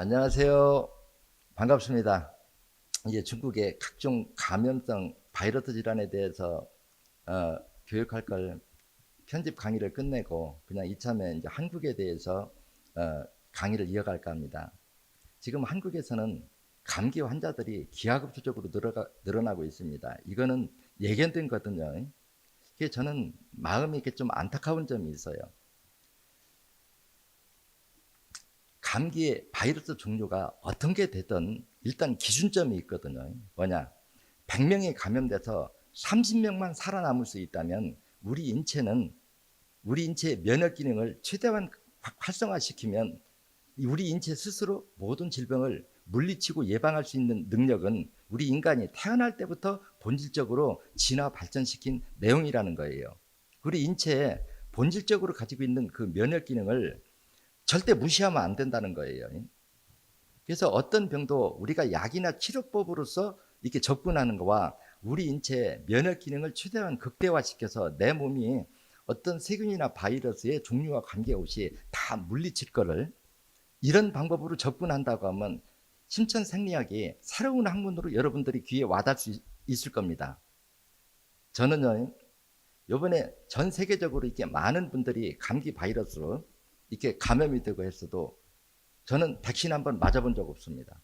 안녕하세요. 반갑습니다. 이제 중국의 각종 감염성 바이러스 질환에 대해서 교육할 걸 편집 강의를 끝내고 그냥 이참에 이제 한국에 대해서 강의를 이어갈까 합니다. 지금 한국에서는 감기 환자들이 기하급수적으로 늘어나고 있습니다. 이거는 예견된 거거든요. 그게 저는 마음이 이렇게 좀 안타까운 점이 있어요. 감기의 바이러스 종류가 어떤 게 되든 일단 기준점이 있거든요. 뭐냐? 100명이 감염돼서 30명만 살아남을 수 있다면 우리 인체의 면역 기능을 최대한 활성화시키면 우리 인체 스스로 모든 질병을 물리치고 예방할 수 있는 능력은 우리 인간이 태어날 때부터 본질적으로 진화 발전시킨 내용이라는 거예요. 우리 인체에 본질적으로 가지고 있는 그 면역 기능을 절대 무시하면 안 된다는 거예요. 그래서 어떤 병도 우리가 약이나 치료법으로서 이렇게 접근하는 거와 우리 인체의 면역 기능을 최대한 극대화시켜서 내 몸이 어떤 세균이나 바이러스의 종류와 관계없이 다 물리칠 거를 이런 방법으로 접근한다고 하면 심천생리학이 새로운 학문으로 여러분들이 귀에 와닿을 수 있을 겁니다. 저는요, 이번에 전 세계적으로 이렇게 많은 분들이 감기 바이러스로 이렇게 감염이 되고 했어도 저는 백신 한번 맞아본 적 없습니다.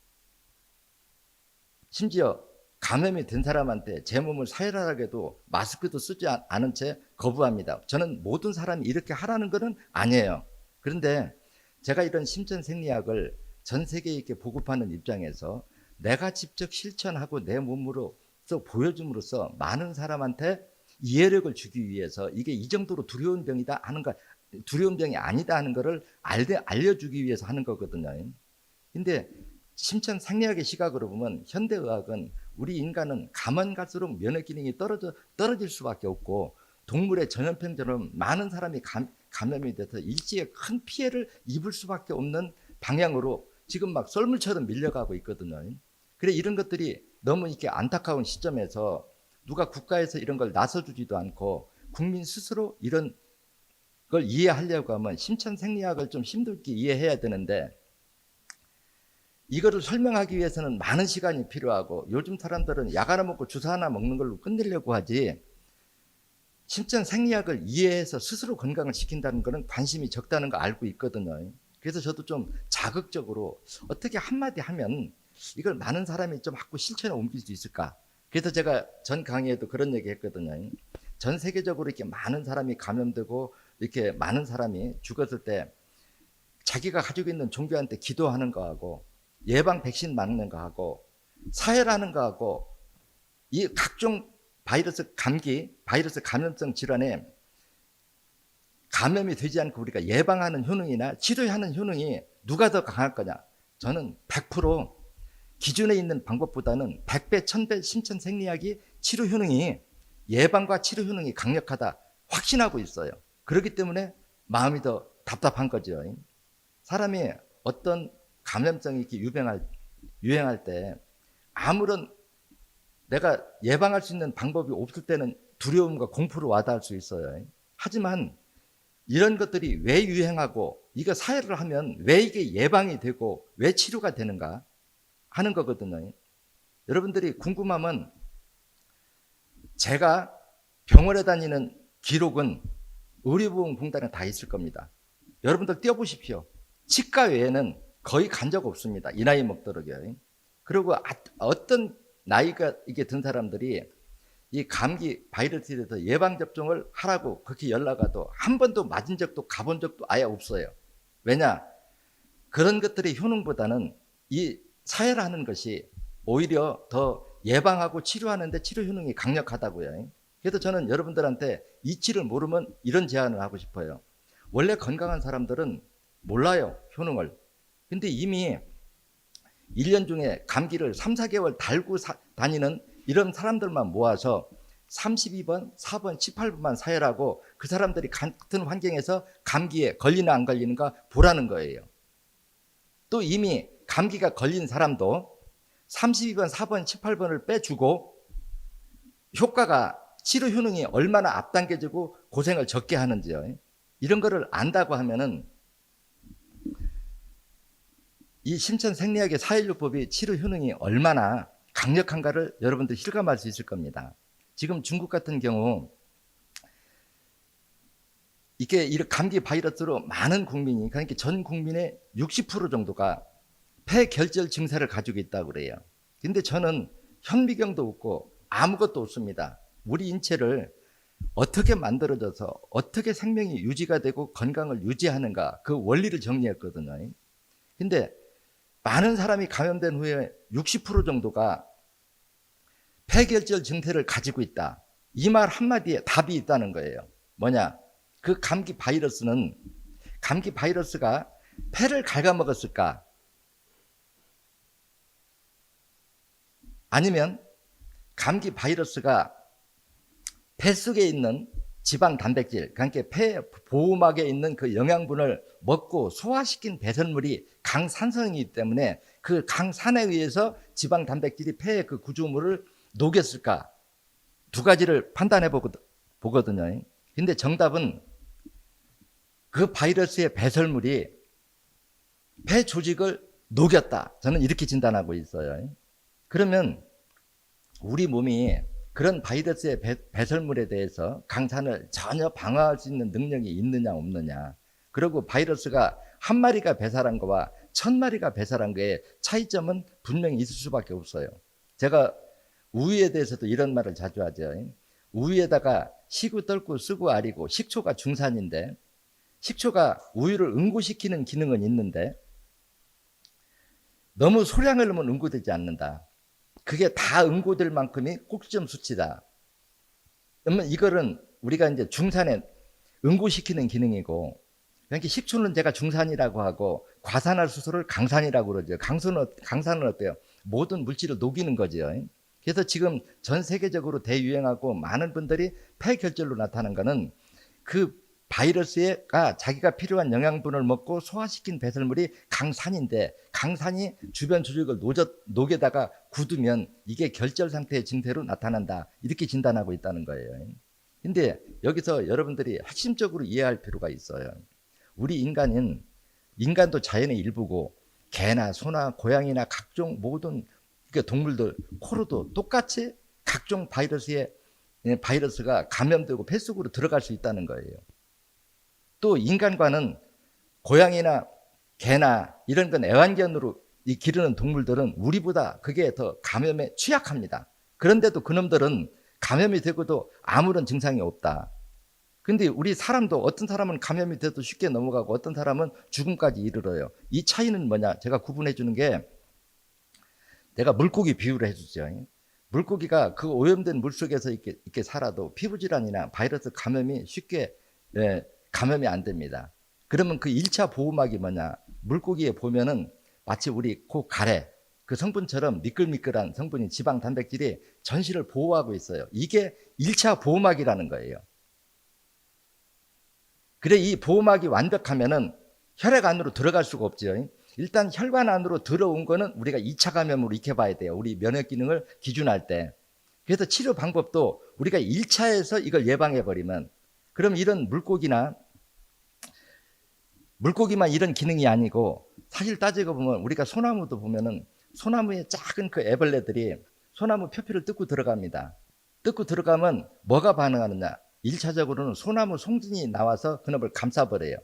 심지어 감염이 된 사람한테 제 몸을 사혈하라고 마스크도 쓰지 않은 채 거부합니다. 저는 모든 사람이 이렇게 하라는 것은 아니에요. 그런데 제가 이런 심천생리학을 전 세계에 이렇게 보급하는 입장에서 내가 직접 실천하고 내 몸으로서 보여줌으로써 많은 사람한테 이해력을 주기 위해서 이게 이 정도로 두려운 병이다 하는 거, 두려운 병이 아니다 하는 것을 알려주기 위해서 하는 거거든요. 근데 심천생리학의 시각으로 보면 현대의학은 우리 인간은 가면 갈수록 면역 기능이 떨어질 수밖에 없고 동물의 전염병처럼 많은 사람이 감염이 돼서 일시에 큰 피해를 입을 수밖에 없는 방향으로 지금 막 썰물처럼 밀려가고 있거든요. 그래 이런 것들이 너무 이렇게 안타까운 시점에서 누가 국가에서 이런 걸 나서주지도 않고 국민 스스로 이런 걸 이해하려고 하면 심천생리학을 좀 힘들게 이해해야 되는데 이거를 설명하기 위해서는 많은 시간이 필요하고 요즘 사람들은 약 하나 먹고 주사 하나 먹는 걸로 끝내려고 하지 심천생리학을 이해해서 스스로 건강을 지킨다는 것은 관심이 적다는 거 알고 있거든요. 그래서 저도 좀 자극적으로 어떻게 한마디 하면 이걸 많은 사람이 좀 자꾸 실천에 옮길 수 있을까. 그래서 제가 전 강의에도 그런 얘기 했거든요. 전 세계적으로 이렇게 많은 사람이 감염되고 이렇게 많은 사람이 죽었을 때 자기가 가지고 있는 종교한테 기도하는 거하고 예방 백신 맞는 거하고 사회라는 거하고 이 각종 바이러스 감기, 바이러스 감염성 질환에 감염이 되지 않고 우리가 예방하는 효능이나 치료하는 효능이 누가 더 강할 거냐? 저는 100% 기존에 있는 방법보다는 100배, 1000배 심천생리학이 치료 효능이 예방과 치료 효능이 강력하다 확신하고 있어요. 그렇기 때문에 마음이 더 답답한 거죠. 사람이 어떤 감염성이 이렇게 유행할 때 아무런 내가 예방할 수 있는 방법이 없을 때는 두려움과 공포로 와닿을 수 있어요. 하지만 이런 것들이 왜 유행하고 이거 사회를 하면 왜 이게 예방이 되고 왜 치료가 되는가 하는 거거든요. 여러분들이 궁금하면 제가 병원에 다니는 기록은 의료보험공단에 다 있을 겁니다. 여러분들 띄워보십시오. 치과 외에는 거의 간 적 없습니다. 이 나이 먹도록요. 그리고 어떤 나이가 이게 든 사람들이 이 감기 바이러스에 대해서 예방접종을 하라고 그렇게 연락 와도 한 번도 맞은 적도 가본 적도 아예 없어요. 왜냐? 그런 것들의 효능보다는 이 사회라는 것이 오히려 더 예방하고 치료하는데 치료 효능이 강력하다고요. 그래서 저는 여러분들한테 이치를 모르면 이런 제안을 하고 싶어요. 원래 건강한 사람들은 몰라요, 효능을. 근데 이미 1년 중에 감기를 3, 4개월 달고 다니는 이런 사람들만 모아서 32번, 4번, 18번만 사혈하고 그 사람들이 같은 환경에서 감기에 걸리나 안 걸리는가 보라는 거예요. 또 이미 감기가 걸린 사람도 32번, 4번, 18번을 빼주고 효과가 치료 효능이 얼마나 앞당겨지고 고생을 적게 하는지요. 이런 거를 안다고 하면은 이 신천 생리학의 4.16법이 치료 효능이 얼마나 강력한가를 여러분들 실감할 수 있을 겁니다. 지금 중국 같은 경우 이게 감기 바이러스로 많은 국민이, 그러니까 전 국민의 60% 정도가 폐결절 증세를 가지고 있다고 그래요. 근데 저는 현미경도 없고 아무것도 없습니다. 우리 인체를 어떻게 만들어져서 어떻게 생명이 유지가 되고 건강을 유지하는가, 그 원리를 정리했거든요. 근데 많은 사람이 감염된 후에 60% 정도가 폐결절 증세를 가지고 있다. 이 말 한마디에 답이 있다는 거예요. 뭐냐? 그 감기 바이러스가 폐를 갉아먹었을까? 아니면 감기 바이러스가 폐 속에 있는 지방 단백질, 그러니까 폐 보호막에 있는 그 영양분을 먹고 소화시킨 배설물이 강산성이기 때문에 그 강산에 의해서 지방 단백질이 폐의 그 구조물을 녹였을까? 두 가지를 판단해 보거든요. 근데 정답은 그 바이러스의 배설물이 폐 조직을 녹였다. 저는 이렇게 진단하고 있어요. 그러면 우리 몸이 그런 바이러스의 배설물에 대해서 강산을 전혀 방어할 수 있는 능력이 있느냐 없느냐, 그리고 바이러스가 한 마리가 배설한 거와 1000마리가 배설한 거의 차이점은 분명히 있을 수밖에 없어요. 제가 우유에 대해서도 이런 말을 자주 하죠. 우유에다가 시구, 떫고, 쓰고, 아리고, 식초가 중산인데, 식초가 우유를 응고시키는 기능은 있는데 너무 소량을 넣으면 응고되지 않는다. 그게 다 응고될 만큼이 꼭지점 수치다. 그러면 이거는 우리가 이제 중산에 응고시키는 기능이고, 그러니까 식초는 제가 중산이라고 하고 과산화 수소를 강산이라고 그러죠. 강산은 어때요? 모든 물질을 녹이는 거죠. 그래서 지금 전 세계적으로 대유행하고 많은 분들이 폐결절로 나타나는 거는 그 바이러스가 자기가 필요한 영양분을 먹고 소화시킨 배설물이 강산인데, 강산이 주변 조직을 녹여다가 굳으면 이게 결절 상태의 증세로 나타난다. 이렇게 진단하고 있다는 거예요. 근데 여기서 여러분들이 핵심적으로 이해할 필요가 있어요. 우리 인간도 자연의 일부고, 개나 소나 고양이나 각종 모든 동물들 코로도 똑같이 각종 바이러스가 감염되고 폐 속으로 들어갈 수 있다는 거예요. 또 인간과는, 고양이나 개나 이런 건 애완견으로 기르는 동물들은 우리보다 그게 더 감염에 취약합니다. 그런데도 그놈들은 감염이 되고도 아무런 증상이 없다. 근데 우리 사람도 어떤 사람은 감염이 돼도 쉽게 넘어가고 어떤 사람은 죽음까지 이르러요. 이 차이는 뭐냐? 제가 구분해 주는 게, 내가 물고기 비유를 해주죠. 물고기가 그 오염된 물속에서 이렇게 살아도 피부질환이나 바이러스 감염이 쉽게 감염이 안 됩니다. 그러면 그 1차 보호막이 뭐냐? 물고기에 보면은 마치 우리 코 가래 그 성분처럼 미끌미끌한 성분이, 지방 단백질이 전신을 보호하고 있어요. 이게 1차 보호막이라는 거예요. 그래, 이 보호막이 완벽하면은 혈액 안으로 들어갈 수가 없죠. 일단 혈관 안으로 들어온 거는 우리가 2차 감염으로 익혀봐야 돼요. 우리 면역 기능을 기준할 때. 그래서 치료 방법도 우리가 1차에서 이걸 예방해버리면, 그럼 이런 물고기만 이런 기능이 아니고, 사실 따지고 보면 우리가 소나무도 보면은 소나무에 작은 그 애벌레들이 소나무 표피를 뜯고 들어갑니다. 뜯고 들어가면 뭐가 반응하느냐? 1차적으로는 소나무 송진이 나와서 그놈을 감싸버려요.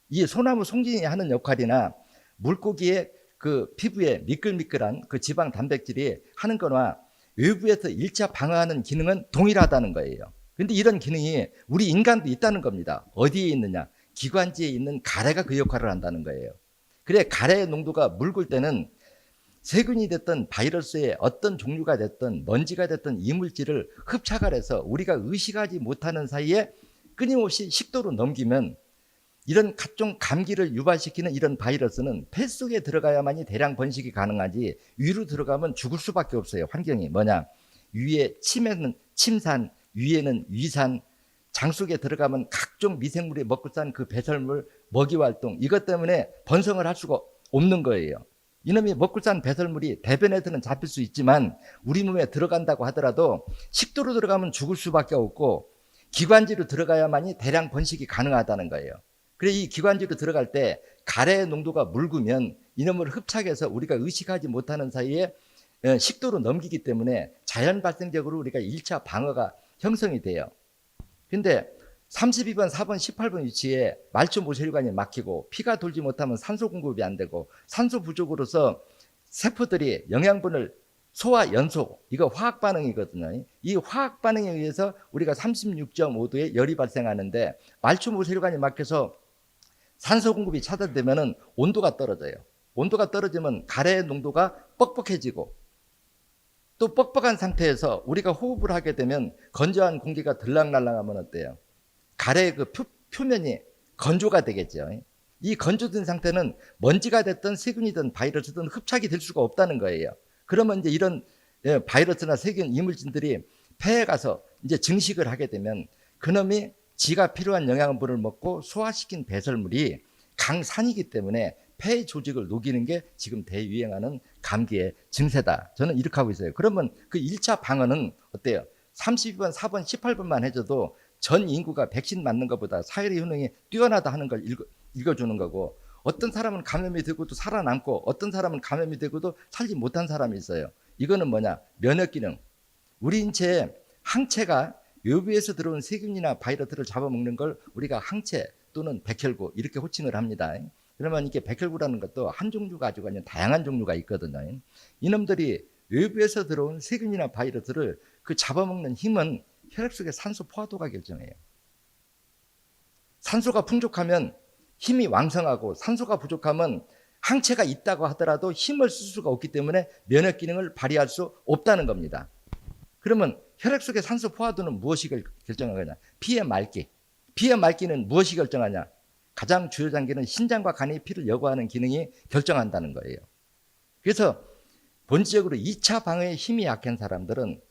이 소나무 송진이 하는 역할이나 물고기의 그 피부에 미끌미끌한 그 지방 단백질이 하는 거나 외부에서 1차 방어하는 기능은 동일하다는 거예요. 근데 이런 기능이 우리 인간도 있다는 겁니다. 어디에 있느냐? 기관지에 있는 가래가 그 역할을 한다는 거예요. 그래, 가래의 농도가 묽을 때는 세균이 됐든 바이러스의 어떤 종류가 됐든 먼지가 됐든 이물질을 흡착을 해서 우리가 의식하지 못하는 사이에 끊임없이 식도로 넘기면, 이런 각종 감기를 유발시키는 이런 바이러스는 폐 속에 들어가야만이 대량 번식이 가능하지, 위로 들어가면 죽을 수밖에 없어요. 환경이 뭐냐? 위에 침에는 침산, 위에는 위산, 장 속에 들어가면 각종 미생물이 먹고 산 그 배설물, 먹이 활동, 이것 때문에 번성을 할 수가 없는 거예요. 이놈이 먹고 산 배설물이 대변에서는 잡힐 수 있지만 우리 몸에 들어간다고 하더라도 식도로 들어가면 죽을 수밖에 없고, 기관지로 들어가야만이 대량 번식이 가능하다는 거예요. 그래 이 기관지로 들어갈 때 가래의 농도가 묽으면 이놈을 흡착해서 우리가 의식하지 못하는 사이에 식도로 넘기기 때문에 자연 발생적으로 우리가 1차 방어가 형성이 돼요. 근데 32번, 4번, 18번 위치에 말초 모세혈관이 막히고 피가 돌지 못하면 산소 공급이 안 되고 산소 부족으로서 세포들이 영양분을 소화 연소, 이거 화학 반응이거든요. 이 화학 반응에 의해서 우리가 36.5도의 열이 발생하는데 말초 모세혈관이 막혀서 산소 공급이 차단되면 온도가 떨어져요. 온도가 떨어지면 가래의 농도가 뻑뻑해지고 또 뻑뻑한 상태에서 우리가 호흡을 하게 되면 건조한 공기가 들락날락하면 어때요? 가래의 그 표면이 건조가 되겠죠. 이 건조된 상태는 먼지가 됐든 세균이든 바이러스든 흡착이 될 수가 없다는 거예요. 그러면 이제 이런 바이러스나 세균 이물질들이 폐에 가서 이제 증식을 하게 되면 그놈이 지가 필요한 영양분을 먹고 소화시킨 배설물이 강산이기 때문에 폐의 조직을 녹이는 게 지금 대유행하는 감기의 증세다. 저는 이렇게 하고 있어요. 그러면 그 1차 방어는 어때요? 32번, 4번, 18번만 해줘도 전 인구가 백신 맞는 것보다 사회의 효능이 뛰어나다 하는 걸 읽어주는 거고, 어떤 사람은 감염이 되고도 살아남고 어떤 사람은 감염이 되고도 살지 못한 사람이 있어요. 이거는 뭐냐? 면역 기능. 우리 인체에 항체가 외부에서 들어온 세균이나 바이러스를 잡아먹는 걸 우리가 항체 또는 백혈구 이렇게 호칭을 합니다. 그러면 이게 백혈구라는 것도 한 종류가 아니고 그냥 다양한 종류가 있거든요. 이놈들이 외부에서 들어온 세균이나 바이러스를 그 잡아먹는 힘은 혈액 속의 산소 포화도가 결정해요. 산소가 풍족하면 힘이 왕성하고 산소가 부족하면 항체가 있다고 하더라도 힘을 쓸 수가 없기 때문에 면역 기능을 발휘할 수 없다는 겁니다. 그러면 혈액 속의 산소 포화도는 무엇이 결정하느냐? 피의 맑기. 피의 맑기는 무엇이 결정하냐? 가장 주요 장기는 신장과 간이 피를 여과하는 기능이 결정한다는 거예요. 그래서 본질적으로 2차 방어에 힘이 약한 사람들은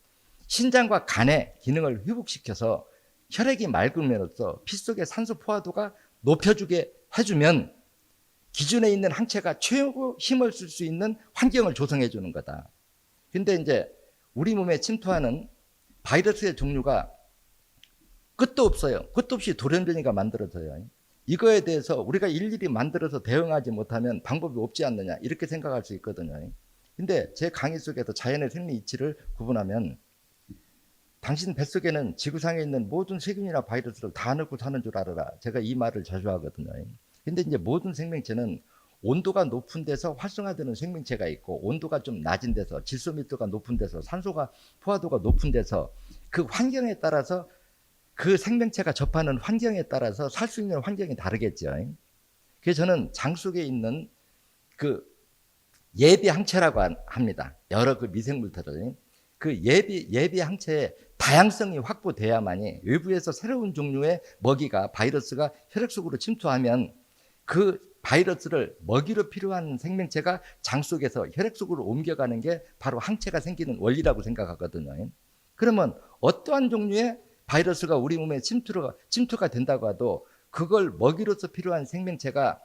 신장과 간의 기능을 회복시켜서 혈액이 맑음으로써 피 속의 산소 포화도가 높여주게 해주면 기존에 있는 항체가 최고 힘을 쓸 수 있는 환경을 조성해 주는 거다. 근데 이제 우리 몸에 침투하는 바이러스의 종류가 끝도 없어요. 끝도 없이 돌연변이가 만들어져요. 이거에 대해서 우리가 일일이 만들어서 대응하지 못하면 방법이 없지 않느냐 이렇게 생각할 수 있거든요. 근데 제 강의 속에서 자연의 생리 이치를 구분하면 당신 뱃속에는 지구상에 있는 모든 세균이나 바이러스를 다 넣고 사는 줄 알아라. 제가 이 말을 자주 하거든요. 근데 이제 모든 생명체는 온도가 높은 데서 활성화되는 생명체가 있고 온도가 좀 낮은 데서 질소密도가 높은 데서 산소가 포화도가 높은 데서 그 환경에 따라서 그 생명체가 접하는 환경에 따라서 살 수 있는 환경이 다르겠죠. 그래서 저는 장 속에 있는 그 예비 항체라고 합니다. 여러 그 미생물들을 그 예비 항체의 다양성이 확보돼야만이 외부에서 새로운 종류의 먹이가 바이러스가 혈액 속으로 침투하면 그 바이러스를 먹이로 필요한 생명체가 장 속에서 혈액 속으로 옮겨가는 게 바로 항체가 생기는 원리라고 생각하거든요. 그러면 어떠한 종류의 바이러스가 우리 몸에 침투가 된다고 해도 그걸 먹이로서 필요한 생명체가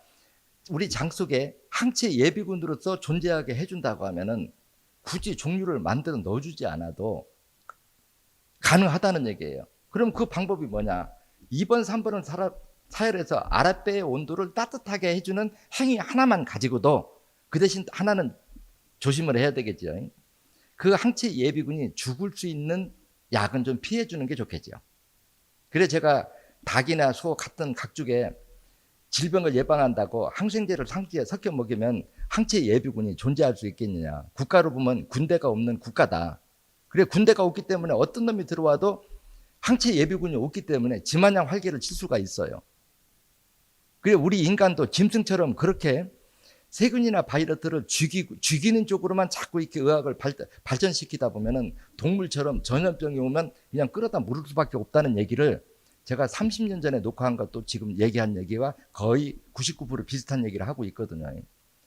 우리 장 속에 항체 예비군으로서 존재하게 해준다고 하면은 굳이 종류를 만들어 넣어주지 않아도 가능하다는 얘기예요. 그럼 그 방법이 뭐냐? 2번, 3번은 사열해서 아랫배의 온도를 따뜻하게 해주는 행위 하나만 가지고도 그 대신 하나는 조심을 해야 되겠죠. 그 항체 예비군이 죽을 수 있는 약은 좀 피해주는 게 좋겠죠. 그래서 제가 닭이나 소 같은 각종의 질병을 예방한다고 항생제를 상지에 섞여 먹이면 항체 예비군이 존재할 수 있겠느냐. 국가로 보면 군대가 없는 국가다. 그래 군대가 없기 때문에 어떤 놈이 들어와도 항체 예비군이 없기 때문에 지마냥 활개를 칠 수가 있어요. 그래 우리 인간도 짐승처럼 그렇게 세균이나 바이러스를 죽이는 쪽으로만 자꾸 이렇게 의학을 발전시키다 보면은 동물처럼 전염병이 오면 그냥 끌어다 물을 수밖에 없다는 얘기를 제가 30년 전에 녹화한 것도 지금 얘기한 얘기와 거의 99% 비슷한 얘기를 하고 있거든요.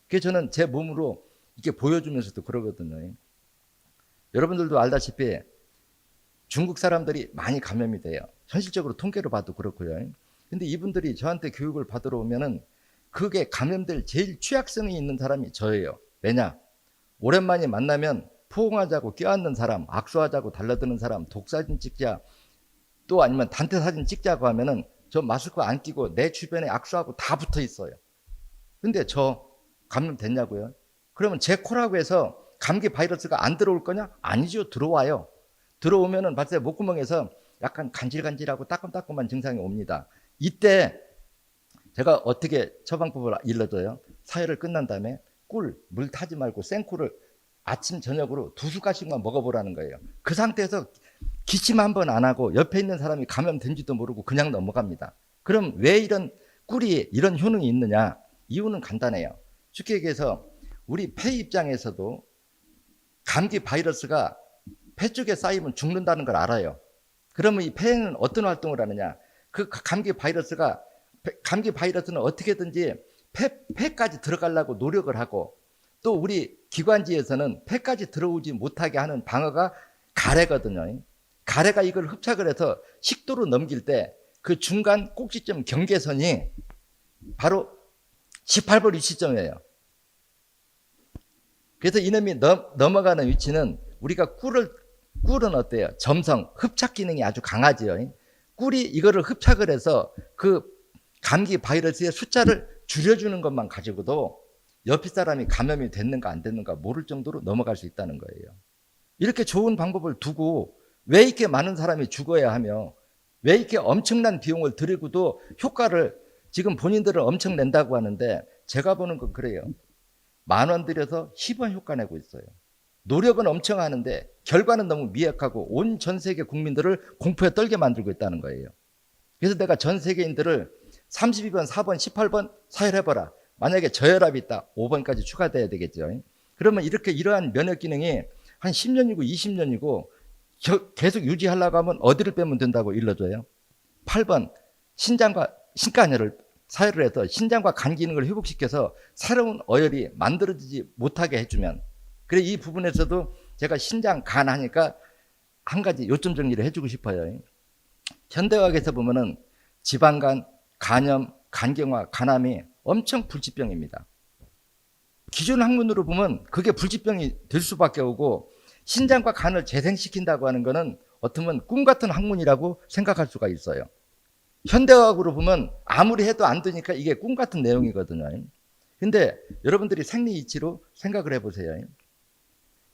그래서 저는 제 몸으로 이렇게 보여주면서도 그러거든요. 여러분들도 알다시피 중국 사람들이 많이 감염이 돼요. 현실적으로 통계로 봐도 그렇고요. 근데 이분들이 저한테 교육을 받으러 오면은 그게 감염될 제일 취약성이 있는 사람이 저예요. 왜냐? 오랜만에 만나면 포옹하자고 껴안는 사람, 악수하자고 달라드는 사람, 독사진 찍자, 또 아니면 단체 사진 찍자고 하면은 저 마스크 안 끼고 내 주변에 악수하고 다 붙어 있어요. 근데 저 감염됐냐고요? 그러면 제 코라고 해서 감기 바이러스가 안 들어올 거냐? 아니죠. 들어와요. 들어오면은 봤어요. 목구멍에서 약간 간질간질하고 따끔따끔한 증상이 옵니다. 이때 제가 어떻게 처방법을 일러줘요? 사혈을 끝난 다음에 물 타지 말고 생꿀을 아침 저녁으로 2숟가락씩만 먹어보라는 거예요. 그 상태에서 기침 한 번 안 하고 옆에 있는 사람이 감염된지도 모르고 그냥 넘어갑니다. 그럼 왜 이런 꿀이 이런 효능이 있느냐? 이유는 간단해요. 쉽게 얘기해서 우리 폐 입장에서도 감기 바이러스가 폐 쪽에 쌓이면 죽는다는 걸 알아요. 그러면 이 폐는 어떤 활동을 하느냐? 그 감기 바이러스는 어떻게든지 폐까지 들어가려고 노력을 하고, 또 우리 기관지에서는 폐까지 들어오지 못하게 하는 방어가 가래거든요. 가래가 이걸 흡착을 해서 식도로 넘길 때 그 중간 꼭지점 경계선이 바로 18번 위치점이에요. 그래서 이놈이 넘어가는 위치는 우리가 꿀은 어때요? 점성, 흡착 기능이 아주 강하지요. 꿀이 이거를 흡착을 해서 그 감기 바이러스의 숫자를 줄여주는 것만 가지고도 옆에 사람이 감염이 됐는가 안 됐는가 모를 정도로 넘어갈 수 있다는 거예요. 이렇게 좋은 방법을 두고 왜 이렇게 많은 사람이 죽어야 하며 왜 이렇게 엄청난 비용을 들이고도 효과를 지금 본인들은 엄청 낸다고 하는데, 제가 보는 건 그래요. 10,000원 들여서 10원 효과 내고 있어요. 노력은 엄청 하는데 결과는 너무 미약하고 온 전 세계 국민들을 공포에 떨게 만들고 있다는 거예요. 그래서 내가 전 세계인들을 32번, 4번, 18번 사혈해봐라. 만약에 저혈압이 있다, 5번까지 추가돼야 되겠죠. 그러면 이러한 면역 기능이 한 10년이고 20년이고 계속 유지하려고 하면 어디를 빼면 된다고 일러줘요? 8번, 신장과 신간혈을 사혈을 해서 신장과 간 기능을 회복시켜서 새로운 어혈이 만들어지지 못하게 해주면. 그래, 이 부분에서도 제가 신장, 간 하니까 한 가지 요점 정리를 해주고 싶어요. 현대의학에서 보면은 지방간, 간염, 간경화, 간암이 엄청 불치병입니다. 기존 학문으로 보면 그게 불치병이 될 수밖에 없고, 신장과 간을 재생시킨다고 하는 것은 어쩌면 꿈 같은 학문이라고 생각할 수가 있어요. 현대의학으로 보면 아무리 해도 안 되니까 이게 꿈 같은 내용이거든요. 근데 여러분들이 생리 이치로 생각을 해보세요.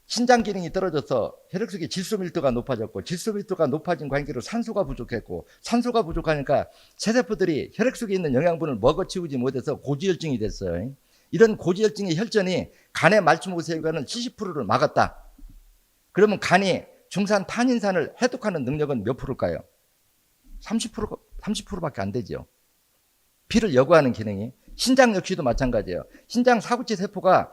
신장 기능이 떨어져서 혈액 속의 질소 밀도가 높아졌고, 질소 밀도가 높아진 관계로 산소가 부족했고, 산소가 부족하니까 체세포들이 혈액 속에 있는 영양분을 먹어치우지 못해서 고지혈증이 됐어요. 이런 고지혈증의 혈전이 간의 말초모세혈관은 70%를 막았다. 그러면 간이 중산 탄인산을 해독하는 능력은 몇 프로일까요? 30%밖에 안 되죠. 피를 여과하는 기능이. 신장 역시도 마찬가지예요. 신장 사구체 세포가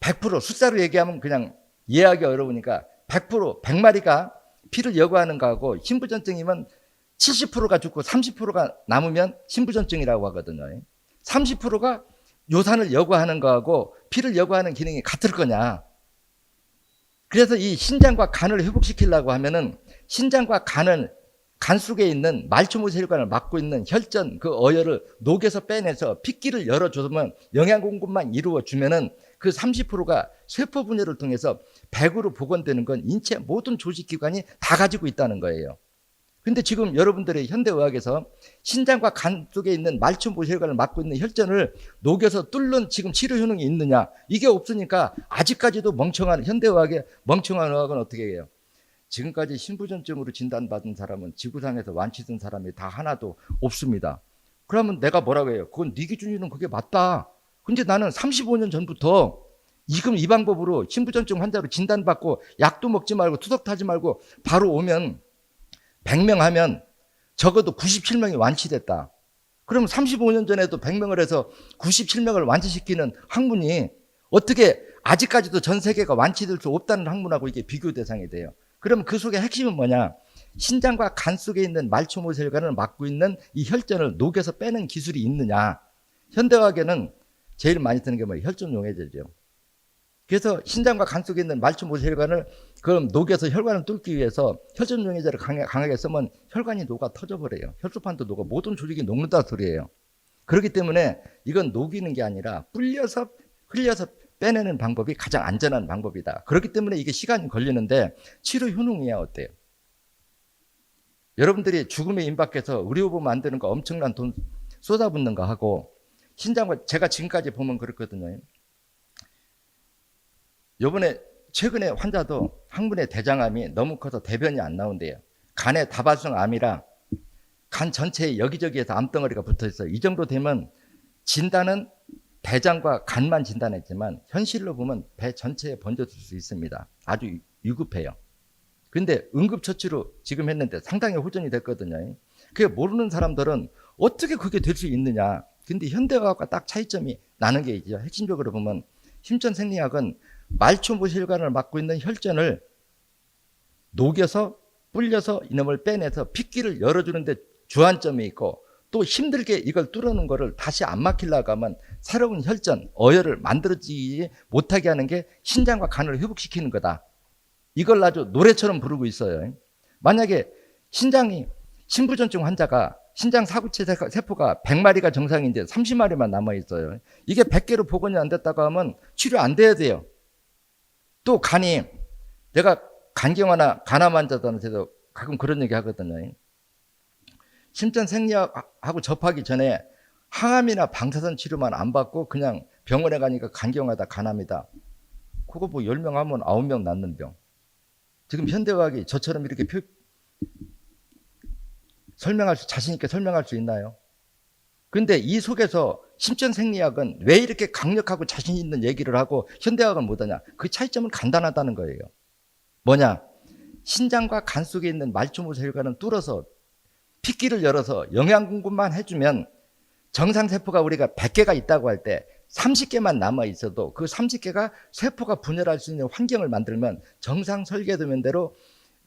100%, 숫자로 얘기하면 그냥 이해하기 어려우니까 100%, 100마리가 피를 여과하는 거하고, 신부전증이면 70%가 죽고 30%가 남으면 신부전증이라고 하거든요. 30%가 요산을 여과하는 거하고 피를 여과하는 기능이 같을 거냐. 그래서 이 신장과 간을 회복시키려고 하면은 신장과 간을, 간 속에 있는 말초모세혈관을 막고 있는 혈전, 그 어혈을 녹여서 빼내서 핏기를 열어주면, 영양 공급만 이루어주면은 그 30%가 세포 분열을 통해서 100으로 복원되는 건 인체 모든 조직기관이 다 가지고 있다는 거예요. 근데 지금 여러분들의 현대의학에서 신장과 간 속에 있는 말초모세혈관을 막고 있는 혈전을 녹여서 뚫는 지금 치료 효능이 있느냐? 이게 없으니까 아직까지도 멍청한, 현대의학의 멍청한 의학은 어떻게 해요? 지금까지 신부전증으로 진단받은 사람은 지구상에서 완치된 사람이 다 하나도 없습니다. 그러면 내가 뭐라고 해요? 그건 네 기준으로는 그게 맞다. 근데 나는 35년 전부터 지금 이 방법으로 신부전증 환자로 진단받고 약도 먹지 말고 투석 타지 말고 바로 오면 100명 하면 적어도 97명이 완치됐다. 그럼 35년 전에도 100명을 해서 97명을 완치시키는 학문이 어떻게 아직까지도 전 세계가 완치될 수 없다는 학문하고 이게 비교 대상이 돼요. 그럼 그 속의 핵심은 뭐냐? 신장과 간 속에 있는 말초모세혈관을 막고 있는 이 혈전을 녹여서 빼는 기술이 있느냐? 현대의학에는 제일 많이 쓰는 게 뭐예요? 혈전용해제죠. 그래서 신장과 간 속에 있는 말초모세혈관을 그럼 녹여서 혈관을 뚫기 위해서 혈전용해제를 강하게 쓰면 혈관이 녹아 터져버려요. 혈소판도 녹아 모든 조직이 녹는다 소리예요. 그렇기 때문에 이건 녹이는 게 아니라 불려서 흘려서 빼내는 방법이 가장 안전한 방법이다. 그렇기 때문에 이게 시간이 걸리는데 치료 효능이야 어때요? 여러분들이 죽음에 임박해서 의료보험 만드는 거 엄청난 돈 쏟아붓는 거 하고, 신장과 제가 지금까지 보면 그렇거든요. 요번에 최근에 환자도 항문의 대장암이 너무 커서 대변이 안 나온대요. 간에 다발성 암이라 간 전체에 여기저기에서 암덩어리가 붙어 있어요. 이 정도 되면 진단은 대장과 간만 진단했지만 현실로 보면 배 전체에 번져줄 수 있습니다. 아주 위급해요. 근데 응급처치로 지금 했는데 상당히 호전이 됐거든요. 그게 모르는 사람들은 어떻게 그게 될 수 있느냐. 근데 현대의학과 딱 차이점이 나는 게 있죠. 핵심적으로 보면 심전생리학은 말초모혈관을 막고 있는 혈전을 녹여서 불려서 이놈을 빼내서 핏기를 열어주는데 주안점이 있고, 또 힘들게 이걸 뚫어놓은 거를 다시 안 막히려고 하면 새로운 혈전, 어혈을 만들어지지 못하게 하는 게 신장과 간을 회복시키는 거다. 이걸 아주 노래처럼 부르고 있어요. 만약에 신부전증 환자가 신장 사구체 세포가 100마리가 정상인데 30마리만 남아있어요. 이게 100개로 복원이 안 됐다고 하면 치료 안 돼야 돼요. 또 간이, 내가 간경화나 간암 환자들한테도 가끔 그런 얘기 하거든요. 심전생리학하고 접하기 전에 항암이나 방사선 치료만 안 받고 그냥 병원에 가니까 간경화다, 간암이다. 그거 뭐 10명 하면 9명 낫는 병. 지금 현대의학이 저처럼 이렇게 자신 있게 설명할 수 있나요? 근데 이 속에서 심전생리학은 왜 이렇게 강력하고 자신 있는 얘기를 하고 현대의학은 못하냐? 그 차이점은 간단하다는 거예요. 뭐냐? 신장과 간 속에 있는 말초모혈관은 뚫어서 핏기를 열어서 영양 공급만 해주면 정상세포가 우리가 100개가 있다고 할 때 30개만 남아 있어도 그 30개가 세포가 분열할 수 있는 환경을 만들면 정상 설계도면대로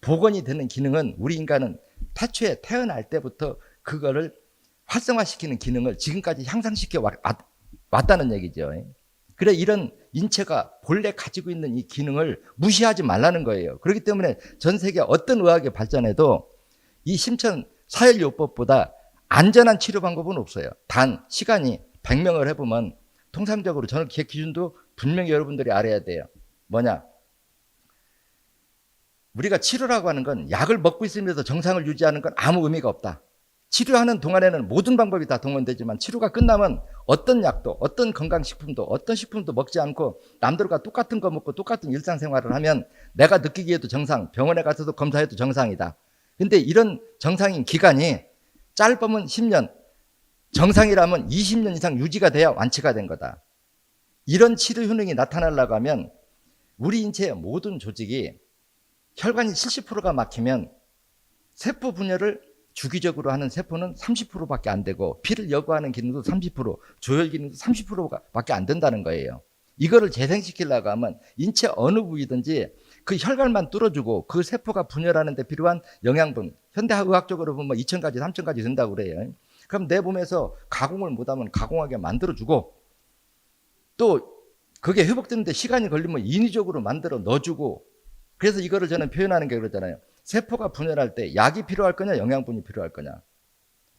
복원이 되는 기능은, 우리 인간은 태초에 태어날 때부터 그거를 활성화시키는 기능을 지금까지 향상시켜 왔다는 얘기죠. 그래, 이런 인체가 본래 가지고 있는 이 기능을 무시하지 말라는 거예요. 그렇기 때문에 전 세계 어떤 의학이 발전해도 이 심천사혈요법보다 안전한 치료 방법은 없어요. 단 시간이 100명을 해보면 통상적으로 저는 제 기준도 분명히 여러분들이 알아야 돼요. 뭐냐? 우리가 치료라고 하는 건 약을 먹고 있으면서 정상을 유지하는 건 아무 의미가 없다. 치료하는 동안에는 모든 방법이 다 동원되지만 치료가 끝나면 어떤 약도, 어떤 건강식품도, 어떤 식품도 먹지 않고 남들과 똑같은 거 먹고 똑같은 일상생활을 하면 내가 느끼기에도 정상, 병원에 가서도 검사해도 정상이다. 근데 이런 정상인 기간이 짧으면 10년, 정상이라면 20년 이상 유지가 돼야 완치가 된 거다. 이런 치료 효능이 나타나려고 하면 우리 인체의 모든 조직이 혈관이 70%가 막히면 세포 분열을 주기적으로 하는 세포는 30%밖에 안 되고 피를 여과하는 기능도 30%, 조혈 기능도 30%밖에 안 된다는 거예요. 이거를 재생시키려고 하면 인체 어느 부위든지 그 혈관만 뚫어주고 그 세포가 분열하는 데 필요한 영양분, 현대의학적으로 보면 2000가지, 3000가지 된다고 그래요. 그럼 내 몸에서 가공을 못하면 가공하게 만들어주고, 또 그게 회복되는데 시간이 걸리면 인위적으로 만들어 넣어주고, 그래서 이거를 저는 표현하는 게 그러잖아요. 세포가 분열할 때 약이 필요할 거냐, 영양분이 필요할 거냐.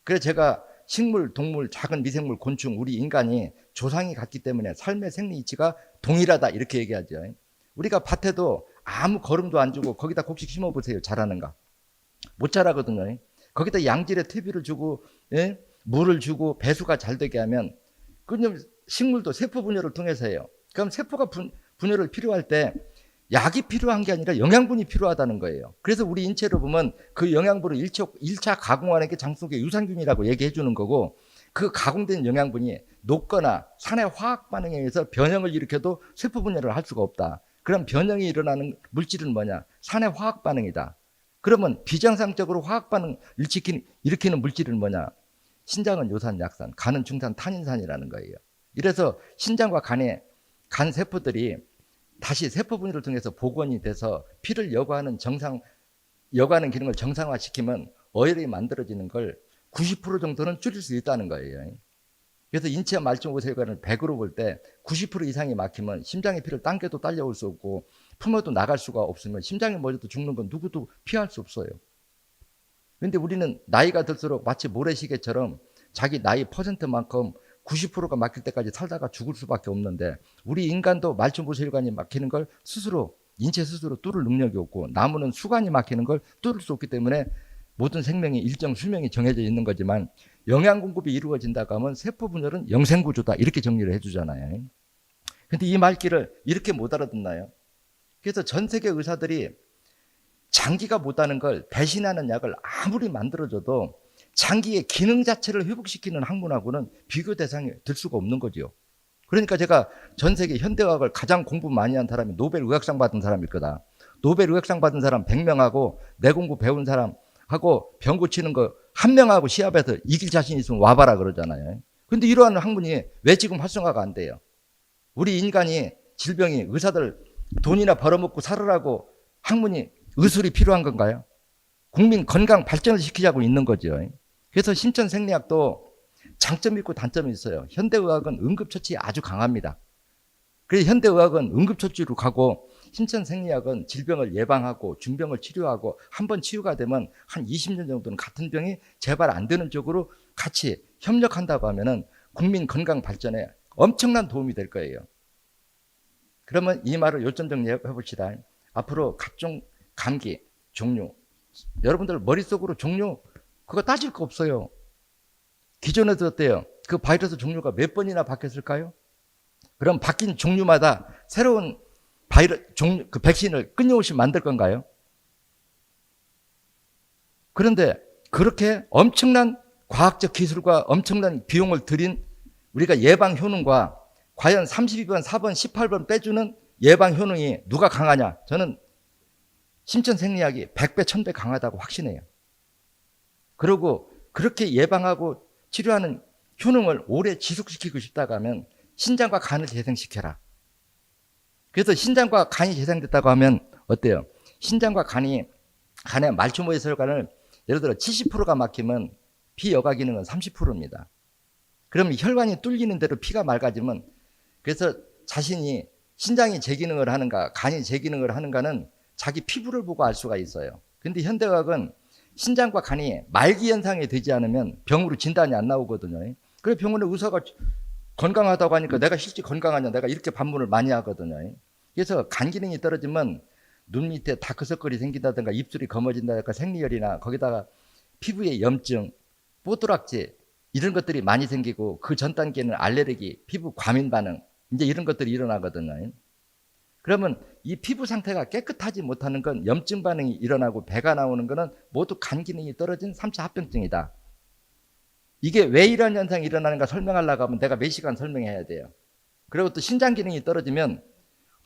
그래서 제가 식물, 동물, 작은 미생물, 곤충, 우리 인간이 조상이 같기 때문에 삶의 생리 이치가 동일하다, 이렇게 얘기하죠. 우리가 밭에도 아무 거름도 안 주고 거기다 곡식 심어보세요. 자라는가? 못 자라거든요. 거기다 양질의 퇴비를 주고, 예? 물을 주고 배수가 잘 되게 하면, 그럼 식물도 세포 분열을 통해서 해요. 그럼 세포가 분열을 필요할 때 약이 필요한 게 아니라 영양분이 필요하다는 거예요. 그래서 우리 인체로 보면 그 영양분을 1차 가공하는 게 장 속의 유산균이라고 얘기해 주는 거고, 그 가공된 영양분이 녹거나 산의 화학 반응에 의해서 변형을 일으켜도 세포 분열을 할 수가 없다. 그럼 변형이 일어나는 물질은 뭐냐? 산의 화학 반응이다. 그러면 비정상적으로 화학 반응을 일으키는 물질은 뭐냐? 신장은 요산, 약산, 간은 중산, 탄인산이라는 거예요. 이래서 신장과 간의 간 세포들이 다시 세포 분열을 통해서 복원이 돼서 피를 여과하는 기능을 정상화시키면 어혈이 만들어지는 걸 90% 정도는 줄일 수 있다는 거예요. 그래서 인체 말초모혈관을 100으로 볼 때 90% 이상이 막히면 심장의 피를 당겨도 딸려올 수 없고 품어도 나갈 수가 없으면 심장이 멎어도 죽는 건 누구도 피할 수 없어요. 그런데 우리는 나이가 들수록 마치 모래시계처럼 자기 나이 퍼센트만큼 90%가 막힐 때까지 살다가 죽을 수밖에 없는데, 우리 인간도 말초모혈관이 막히는 걸 스스로, 인체 스스로 뚫을 능력이 없고, 나무는 수관이 막히는 걸 뚫을 수 없기 때문에 모든 생명이 일정 수명이 정해져 있는 거지만 영양 공급이 이루어진다고 하면 세포 분열은 영생구조다 이렇게 정리를 해주잖아요. 근데 이 말귀를 이렇게 못 알아듣나요? 그래서 전 세계 의사들이 장기가 못하는 걸 대신하는 약을 아무리 만들어줘도 장기의 기능 자체를 회복시키는 학문하고는 비교 대상이 될 수가 없는 거죠. 그러니까 제가 전 세계 현대의학을 가장 공부 많이 한 사람이 노벨 의학상 받은 사람일 거다. 노벨 의학상 받은 사람 100명하고 내 공부 배운 사람하고 병 고치는 거 한 명하고 시합에서 이길 자신 있으면 와봐라 그러잖아요. 근데 이러한 학문이 왜 지금 활성화가 안 돼요? 우리 인간이 질병이 의사들 돈이나 벌어먹고 살으라고 학문이 의술이 필요한 건가요? 국민 건강 발전을 시키자고 있는 거죠. 그래서 신천생리학도 장점이 있고 단점이 있어요. 현대의학은 응급처치에 아주 강합니다. 그래서 현대의학은 응급처치로 가고 신천생리학은 질병을 예방하고 중병을 치료하고 한번 치유가 되면 한 20년 정도는 같은 병이 재발 안 되는 쪽으로 같이 협력한다고 하면은 국민 건강 발전에 엄청난 도움이 될 거예요. 그러면 이 말을 요점 정리해 봅시다. 앞으로 각종 감기 종류, 여러분들 머릿속으로 종류 그거 따질 거 없어요. 기존에도 어때요? 그 바이러스 종류가 몇 번이나 바뀌었을까요? 그럼 바뀐 종류마다 새로운 종류, 그 백신을 끊임없이 만들 건가요? 그런데 그렇게 엄청난 과학적 기술과 엄청난 비용을 들인 우리가 예방 효능과 과연 32번, 4번, 18번 빼주는 예방 효능이 누가 강하냐? 저는 신천생리학이 100배, 1000배 강하다고 확신해요. 그리고 그렇게 예방하고 치료하는 효능을 오래 지속시키고 싶다고 하면 신장과 간을 재생시켜라. 그래서 신장과 간이 재생됐다고 하면 어때요? 신장과 간의 말초모의 혈관을 예를 들어 70%가 막히면 비여가 기능은 30%입니다. 그럼 혈관이 뚫리는 대로 피가 맑아지면 그래서 자신이 신장이 제 기능을 하는가 간이 제 기능을 하는가는 자기 피부를 보고 알 수가 있어요. 근데 현대의학은 신장과 간이 말기 현상이 되지 않으면 병으로 진단이 안 나오거든요. 그래서 병원에 의사가 건강하다고 하니까 내가 실제 건강하냐 내가 이렇게 반문을 많이 하거든요. 그래서 간 기능이 떨어지면 눈 밑에 다크서클이 생긴다든가 입술이 검어진다든가 생리혈이나 거기다가 피부에 염증, 뽀드락지 이런 것들이 많이 생기고 그 전 단계는 알레르기, 피부 과민 반응 이제 이런 것들이 일어나거든요. 그러면 이 피부 상태가 깨끗하지 못하는 건 염증 반응이 일어나고 배가 나오는 거는 모두 간 기능이 떨어진 3차 합병증이다. 이게 왜 이런 현상이 일어나는가 설명하려고 하면 내가 몇 시간 설명해야 돼요. 그리고 또 신장 기능이 떨어지면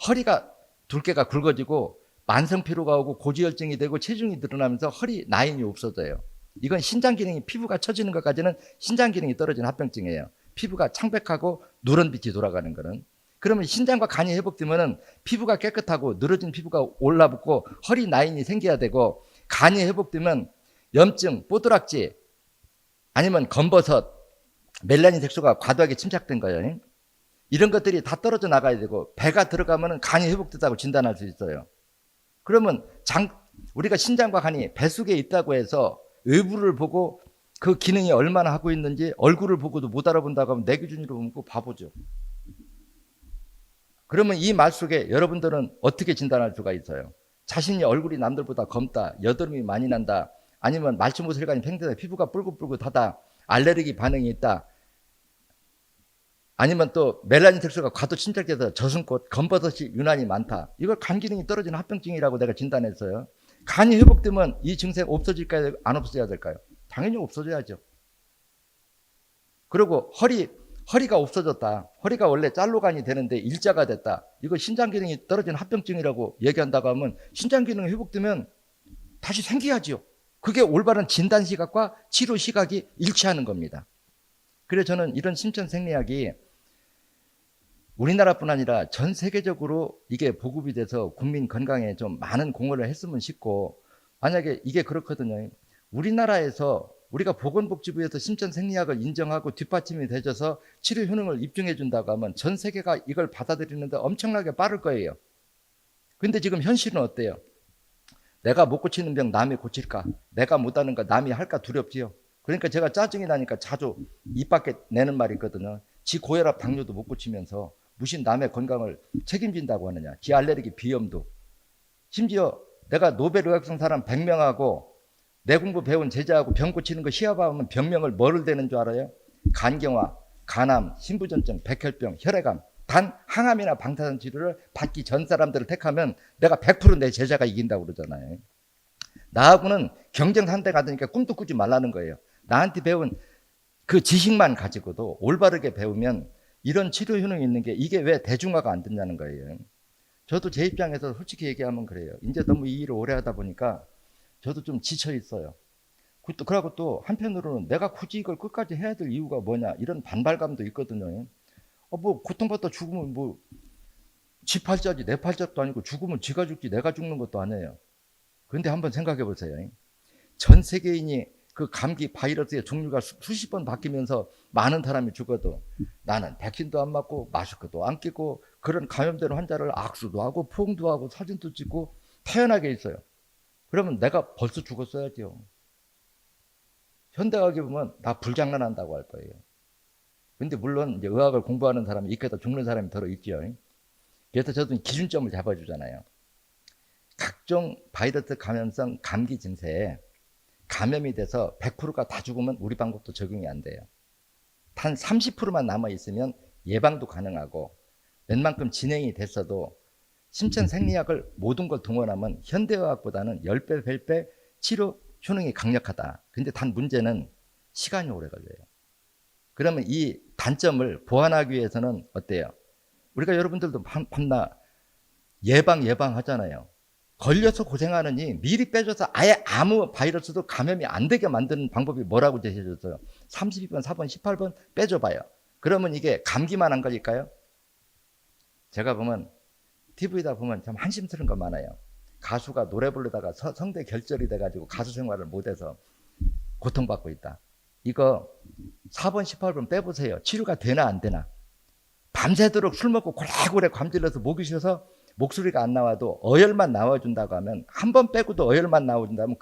허리가 둘개가 굵어지고 만성 피로가 오고 고지혈증이 되고 체중이 늘어나면서 허리 라인이 없어져요. 이건 신장 기능이 피부가 처지는 것까지는 신장 기능이 떨어진 합병증이에요. 피부가 창백하고 누런빛이 돌아가는 거는. 그러면 신장과 간이 회복되면 피부가 깨끗하고 늘어진 피부가 올라붙고 허리 라인이 생겨야 되고 간이 회복되면 염증, 뽀드락지 아니면 검버섯, 멜라닌 색소가 과도하게 침착된 거예요. 이런 것들이 다 떨어져 나가야 되고 배가 들어가면 간이 회복됐다고 진단할 수 있어요. 그러면 우리가 신장과 간이 배 속에 있다고 해서 외부를 보고 그 기능이 얼마나 하고 있는지 얼굴을 보고도 못 알아본다고 하면 내 기준으로 보면 바보죠. 그러면 이 말 속에 여러분들은 어떻게 진단할 수가 있어요? 자신이 얼굴이 남들보다 검다, 여드름이 많이 난다, 아니면 말초모 혈관이 팽대다, 피부가 뿔긋뿔긋하다, 알레르기 반응이 있다, 아니면 또 멜라닌 색소가 과도 침착돼서 저순꽃, 검버섯이 유난히 많다. 이걸 간 기능이 떨어지는 합병증이라고 내가 진단했어요. 간이 회복되면 이 증세 없어질까요? 안 없어져야 될까요? 당연히 없어져야죠. 그리고 허리가 없어졌다. 허리가 원래 짤로간이 되는데 일자가 됐다. 이거 신장 기능이 떨어진 합병증이라고 얘기한다고 하면 신장 기능이 회복되면 다시 생겨야죠. 그게 올바른 진단 시각과 치료 시각이 일치하는 겁니다. 그래서 저는 이런 신천생리학이 우리나라뿐 아니라 전 세계적으로 이게 보급이 돼서 국민 건강에 좀 많은 공헌을 했으면 싶고, 만약에 이게 그렇거든요. 우리나라에서 우리가 보건복지부에서 신천생리학을 인정하고 뒷받침이 돼줘서 치료 효능을 입증해 준다고 하면 전 세계가 이걸 받아들이는데 엄청나게 빠를 거예요. 근데 지금 현실은 어때요? 내가 못 고치는 병 남이 고칠까? 내가 못하는 거 남이 할까 두렵지요. 그러니까 제가 짜증이 나니까 자주 입 밖에 내는 말이 있거든요. 지 고혈압 당뇨도 못 고치면서 무슨 남의 건강을 책임진다고 하느냐. 지 알레르기 비염도. 심지어 내가 노벨 의학상 사람 100명하고 내 공부 배운 제자하고 병 고치는 거 시합하면 병명을 뭐를 대는 줄 알아요? 간경화, 간암, 신부전증, 백혈병, 혈액암. 단 항암이나 방사선 치료를 받기 전 사람들을 택하면 내가 100% 내 제자가 이긴다고 그러잖아요. 나하고는 경쟁 상대가 되니까 꿈도 꾸지 말라는 거예요. 나한테 배운 그 지식만 가지고도 올바르게 배우면 이런 치료 효능이 있는 게 이게 왜 대중화가 안 됐냐는 거예요. 저도 제 입장에서 솔직히 얘기하면 그래요. 이제 너무 이 일을 오래 하다 보니까 저도 좀 지쳐 있어요. 그러고 또 한편으로는 내가 굳이 이걸 끝까지 해야 될 이유가 뭐냐 이런 반발감도 있거든요. 뭐 고통받다 죽으면 뭐 지 팔자지 내 팔자도 아니고 죽으면 지가 죽지 내가 죽는 것도 아니에요. 그런데 한번 생각해 보세요. 전 세계인이 그 감기 바이러스의 종류가 수십 번 바뀌면서 많은 사람이 죽어도 나는 백신도 안 맞고 마스크도 안 끼고 그런 감염된 환자를 악수도 하고 포옹도 하고 사진도 찍고 태연하게 있어요. 그러면 내가 벌써 죽었어야죠. 현대의학에 보면 다 불장난한다고 할 거예요. 근데 물론 이제 의학을 공부하는 사람이 있겠다 죽는 사람이 더러 있죠. 그래서 저도 기준점을 잡아주잖아요. 각종 바이러스 감염성 감기 증세에 감염이 돼서 100%가 다 죽으면 우리 방법도 적용이 안 돼요. 단 30%만 남아있으면 예방도 가능하고 웬만큼 진행이 됐어도 신천생리학을 모든 걸 동원하면 현대의학보다는 10배, 100배 치료 효능이 강력하다. 근데 단 문제는 시간이 오래 걸려요. 그러면 이 단점을 보완하기 위해서는 어때요? 우리가 여러분들도 밤낮 예방하잖아요. 걸려서 고생하느니 미리 빼줘서 아예 아무 바이러스도 감염이 안 되게 만드는 방법이 뭐라고 제시해줬어요? 32번, 4번, 18번 빼줘봐요. 그러면 이게 감기만 안 걸릴까요? 제가 보면 TV다 보면 참 한심스러운 거 많아요. 가수가 노래 부르다가 성대 결절이 돼가지고 가수 생활을 못해서 고통받고 있다. 이거 4번, 18번 빼보세요. 치료가 되나 안 되나. 밤새도록 술 먹고 고래고래 감질러서 목이 쉬어서 목소리가 안 나와도 어혈만 나와준다고 하면 한 번 빼고도 어혈만 나와준다면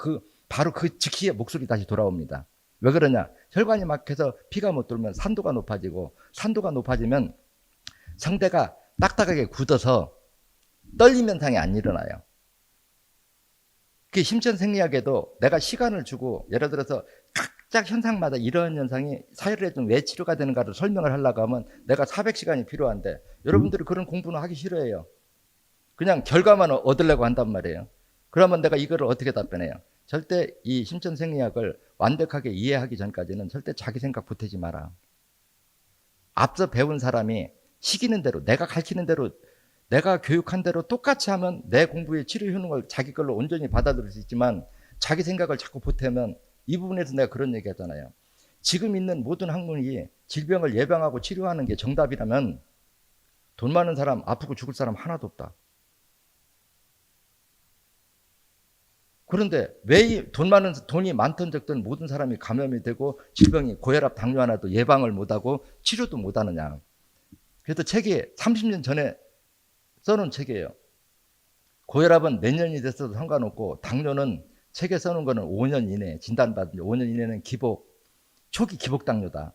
바로 그 즉시에 목소리 다시 돌아옵니다. 왜 그러냐? 혈관이 막혀서 피가 못 돌면 산도가 높아지고 산도가 높아지면 성대가 딱딱하게 굳어서 떨림 현상이 안 일어나요. 그 심천생리학에도 내가 시간을 주고 예를 들어서 각각 현상마다 이런 현상이 사회를 좀 왜 치료가 되는가를 설명을 하려고 하면 내가 400시간이 필요한데 여러분들이 그런 공부는 하기 싫어해요. 그냥 결과만 얻으려고 한단 말이에요. 그러면 내가 이거를 어떻게 답변해요? 절대 이 심천생리학을 완벽하게 이해하기 전까지는 절대 자기 생각 보태지 마라. 앞서 배운 사람이 시키는 대로 내가 가르치는 대로 내가 교육한 대로 똑같이 하면 내 공부의 치료 효능을 자기 걸로 온전히 받아들일 수 있지만 자기 생각을 자꾸 보태면 이 부분에서 내가 그런 얘기 하잖아요. 지금 있는 모든 학문이 질병을 예방하고 치료하는 게 정답이라면 돈 많은 사람 아프고 죽을 사람 하나도 없다. 그런데 왜 돈이 많든 적든 모든 사람이 감염이 되고 질병이 고혈압, 당뇨 하나도 예방을 못하고 치료도 못하느냐. 그래서 책이 30년 전에 써놓은 책이에요. 고혈압은 몇 년이 됐어도 상관없고 당뇨는 책에 써놓은 거는 5년 이내 진단받은 5년 이내는 초기 기복 당뇨다.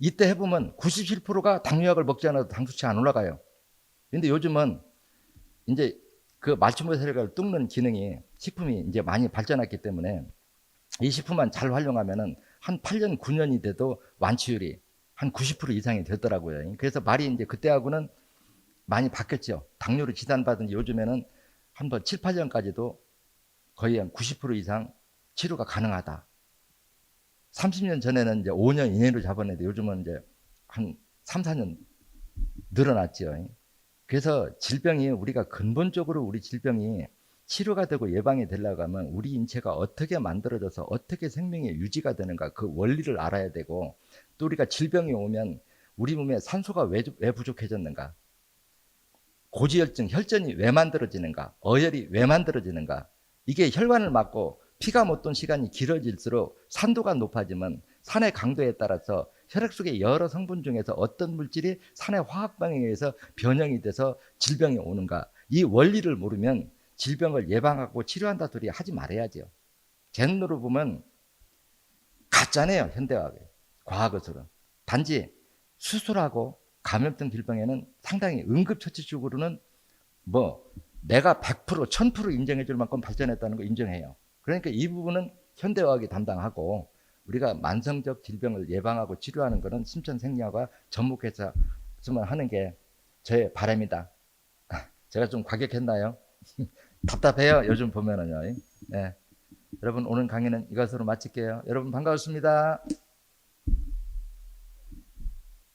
이때 해보면 97%가 당뇨약을 먹지 않아도 당수치 안 올라가요. 근데 요즘은 이제 그 말초모 세력을 뚫는 기능이 식품이 이제 많이 발전했기 때문에 이 식품만 잘 활용하면은 한 8년, 9년이 돼도 완치율이 한 90% 이상이 되더라고요. 그래서 말이 이제 그때하고는 많이 바뀌었죠. 당뇨를 진단받은 요즘에는 한 번 7, 8년까지도 거의 한 90% 이상 치료가 가능하다. 30년 전에는 이제 5년 이내로 잡았는데 요즘은 이제 한 3, 4년 늘어났죠. 그래서 우리가 근본적으로 우리 질병이 치료가 되고 예방이 되려고 하면 우리 인체가 어떻게 만들어져서 어떻게 생명이 유지가 되는가 그 원리를 알아야 되고 또 우리가 질병이 오면 우리 몸에 산소가 왜 부족해졌는가 고지혈증, 혈전이 왜 만들어지는가 어혈이 왜 만들어지는가 이게 혈관을 막고 피가 못 돈 시간이 길어질수록 산도가 높아지면 산의 강도에 따라서 혈액 속의 여러 성분 중에서 어떤 물질이 산의 화학 반응에 의해서 변형이 돼서 질병이 오는가 이 원리를 모르면 질병을 예방하고 치료한다 소리 하지 말아야죠. 제 눈으로 보면 가짜네요. 현대과학이 과학으로는 단지 수술하고 감염성 질병에는 상당히 응급처치 쪽으로는 내가 100% 1000% 인정해 줄 만큼 발전했다는 거 인정해요. 그러니까 이 부분은 현대의학이 담당하고 우리가 만성적 질병을 예방하고 치료하는 것은 심천생리학과 접목해서만 하는 게 저의 바람이다. 제가 좀 과격했나요? 답답해요. 요즘 보면은요. 네. 여러분 오늘 강의는 이것으로 마칠게요. 여러분 반가웠습니다.